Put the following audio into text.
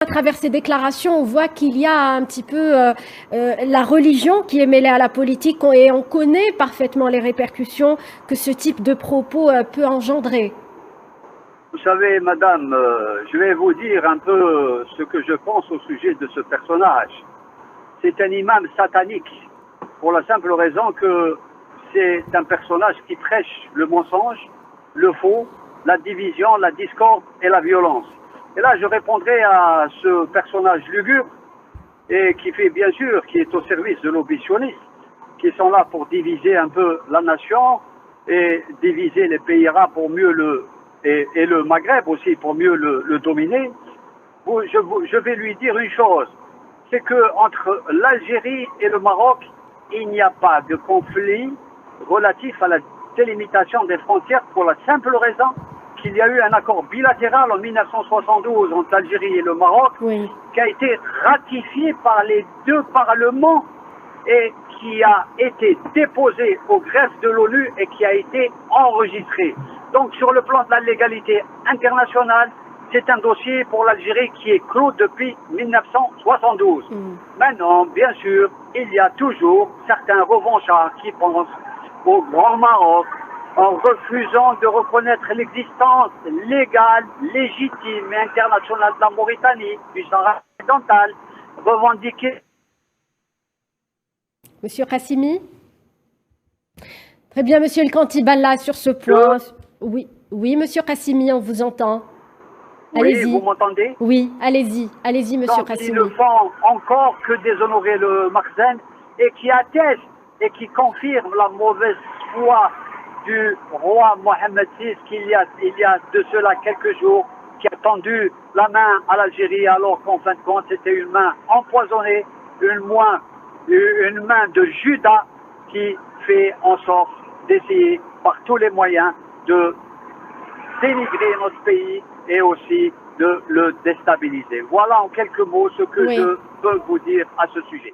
À travers ces déclarations, on voit qu'il y a un petit peu la religion qui est mêlée à la politique et on connaît parfaitement les répercussions que ce type de propos peut engendrer. Vous savez, madame, je vais vous dire un peu ce que je pense au sujet de ce personnage. C'est un imam satanique, pour la simple raison que c'est un personnage qui prêche le mensonge, le faux, la division, la discorde et la violence. Et là, je répondrai à ce personnage lugubre et qui fait bien sûr, qui est au service de lobbies sionistes, qui sont là pour diviser un peu la nation et diviser les pays arabes pour mieux et le Maghreb aussi pour mieux le dominer. Je vais lui dire une chose, c'est que entre l'Algérie et le Maroc, il n'y a pas de conflit relatif à la délimitation des frontières pour la simple raison qu'il y a eu un accord bilatéral en 1972 entre l'Algérie et le Maroc, Oui. qui a été ratifié par les deux parlements et qui a été déposé au greffe de l'ONU et qui a été enregistré. Donc sur le plan de la légalité internationale, c'est un dossier pour l'Algérie qui est clos depuis 1972. Maintenant, bien sûr, il y a toujours certains revanchards qui pensent au Grand Maroc en refusant de reconnaître l'existence légale, légitime et internationale de la Mauritanie, du Sahara occidental, revendiquer. Monsieur Qassimi? Très bien, monsieur El Kantiballa, sur ce point. Oui, oui, monsieur Qassimi, on vous entend. Oui, vous m'entendez? Oui, allez-y, monsieur Qassimi. Ils ne font encore que déshonorer le Makhzen et qui attestent et qui confirment la mauvaise foi du roi Mohamed VI il y a de cela quelques jours, qui a tendu la main à l'Algérie alors qu'en fin de compte c'était une main empoisonnée, une main de Judas qui fait en sorte d'essayer par tous les moyens de dénigrer notre pays et aussi de le déstabiliser. Voilà en quelques mots ce que je peux vous dire à ce sujet.